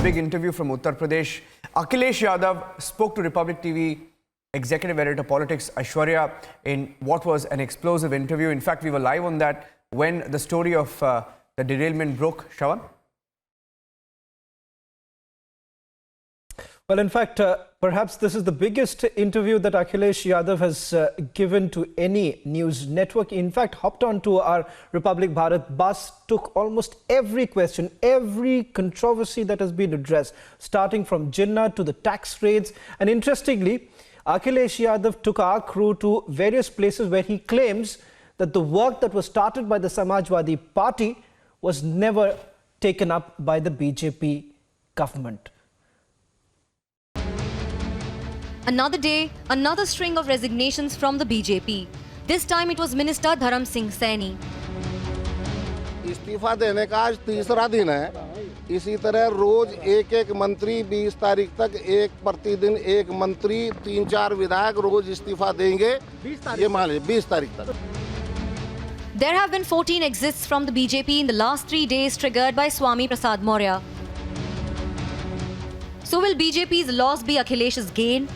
the big interview from Uttar Pradesh. Akhilesh Yadav spoke to Republic TV Executive Editor Politics Aishwarya in what was an explosive interview. In fact, we were live on that when the story of the derailment broke. Shravan? Well, in fact, perhaps this is the biggest interview that Akhilesh Yadav has given to any news network. In fact, hopped onto our Republic Bharat bus, took almost every question, every controversy that has been addressed, starting from Jinnah to the tax raids. And interestingly, Akhilesh Yadav took our crew to various places where he claims that the work that was started by the Samajwadi Party was never taken up by the BJP government. Another day, another string of resignations from the BJP. This time it was Minister Dharam Singh Saini. इस्तीफा देने का आज तीसरा दिन है। इसी तरह रोज एक एक मंत्री 20 तारीख तक एक प्रतिदिन एक मंत्री 3-4 विधायक रोज इस्तीफा देंगे। ये मान लीजिए 20 तारीख तक। There have been 14 exits from the BJP in the last 3 days triggered by Swami Prasad Maurya. So will BJP's loss be Akhilesh's gain?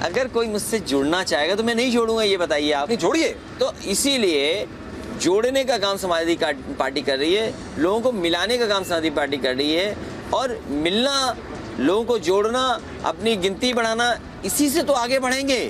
अगर कोई मुझसे जुड़ना चाहेगा तो मैं नहीं जोड़ूंगा, ये बताइए आप। नहीं जोड़िए। तो इसीलिए जोड़ने का काम समाजवादी पार्टी कर रही है, लोगों को मिलाने का काम समाजवादी पार्टी कर रही है, और मिलना, लोगों को जोड़ना, अपनी गिनती बढ़ाना, इसी से तो आगे बढ़ेंगे।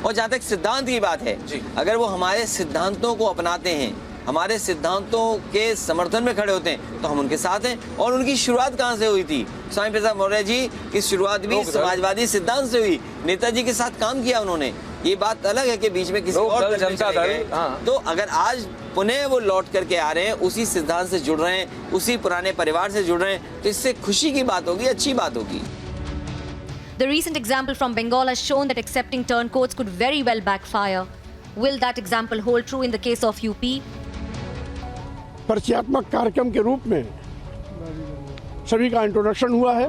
और जहाँ तक सिद्धांत की बात है, अगर वो हमारे सिद्धांतों को अपनाते हैं, हमारे सिद्धांतों के समर्थन में खड़े होते हैं, तो हम उनके साथ हैं। और उनकी शुरुआत कहाँ से हुई थी? स्वामी प्रसाद मौर्य जी की शुरुआत भी समाजवादी सिद्धांत से हुई। नेताजी के साथ काम किया उन्होंने। ये बात अलग है कि बीच में किसी और जनता गए। तो अगर आज पुनः वो लौट करके आ रहे हैं, उसी सिद्धांत से जुड़ रहे हैं, उसी पुराने परिवार से जुड़ रहे हैं, तो इससे खुशी की बात होगी, अच्छी बात होगी। The recent example from Bengal has shown that accepting turncoats could very well backfire. Will that example hold true in the case of UP? परिचयात्मक कार्यक्रम के रूप में सभी का इंट्रोडक्शन हुआ है।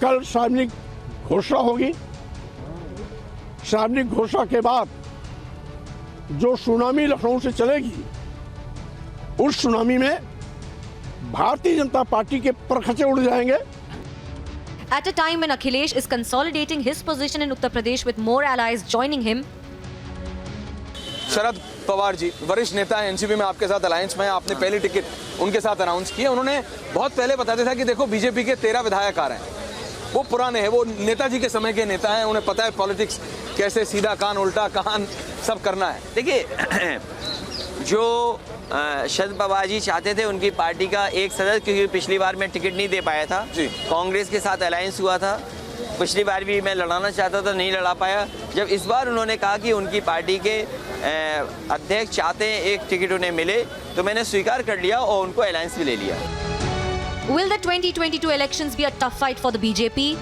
कल सार्वजनिक घोषणा होगी। सार्वजनिक घोषणा के बाद जो सुनामी लखनऊ से चलेगी, उस सुनामी में भारतीय जनता पार्टी के परखचे उड़ जाएंगे। At a time when Akhilesh is consolidating his position in Uttar Pradesh with more allies joining him, Sharad Pawar ji वरिष्ठ नेता है एनसीपी में, आपके साथ अलायंस में, आपने पहली टिकट उनके साथ अनाउंस की है। उन्होंने बहुत पहले बता दिया था कि देखो बीजेपी के 13 विधायक आ रहे हैं, वो पुराने हैं, वो नेताजी के समय के नेता हैं, उन्हें पता है पॉलिटिक्स कैसे सीधा कान उल्टा कान सब करना है। देखिए, जो शरद पवार जी चाहते थे उनकी पार्टी का एक सदस्य, क्योंकि पिछली बार मैं टिकट नहीं दे पाया था, कांग्रेस के साथ अलायंस हुआ था, पिछली बार भी मैं लड़ाना चाहता था, नहीं लड़ा पाया। जब इस बार उन्होंने कहा कि उनकी पार्टी के अध्यक्ष चाहते हैं एक टिकट उन्हें मिले, तो मैंने स्वीकार कर लिया और उनको अलायंस भी ले लिया। will the 2022 elections be a tough fight for the BJP?